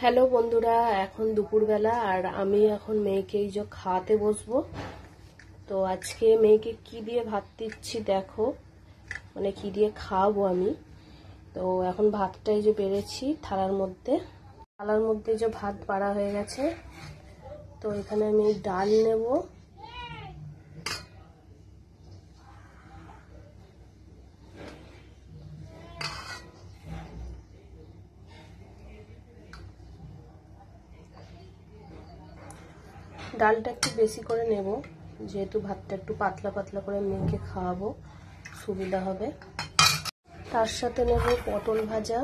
Hello বন্ধুরা, এখন দুপুরবেলা আর আমি এখন মেয়েকে এই যে খাওয়াতে বসবো। তো আজকে মেয়েকে কি দিয়ে ভাত দিচ্ছি দেখো, মানে কি দিয়ে খাওয়াবো আমি। তো এখন ভাতটা এই যে বেড়েছি থালার মধ্যে যে ভাত বাড়া হয়ে গেছে। তো এখানে আমি ডাল নেব, ডালটা একটু বেশি করে নেব যেহেতু ভাতটা একটু পাতলা পাতলা করে মেয়েকে খাওয়াবো, সুবিধা হবে। তার সাথে নেব পটল ভাজা,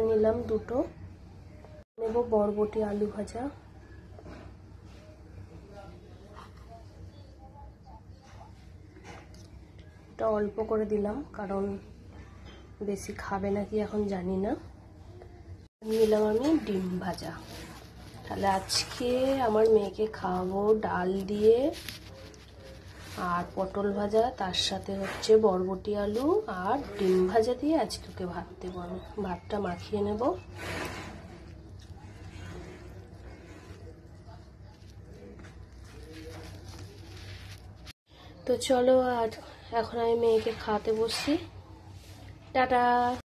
নিলাম দুটো। নেব বরবটি আলু ভাজা, এটা অল্প করে দিলাম কারণ বেশি খাবে নাকি এখন জানি না। নিলাম আমি ডিম ভাজা। তাহলে আজকে আমার মেয়েকে খাওয়াবো ডাল দিয়ে আর পটল ভাজা, তার সাথে হচ্ছে বরবটি আলু আর ডিম ভাজা দিয়ে আজকে ওকে ভাত দেবো। আমি ভাতটা মাখিয়ে নেব। তো চলো, আর এখন আমি মেয়েকে খাওয়াতে বসছি। টাটা।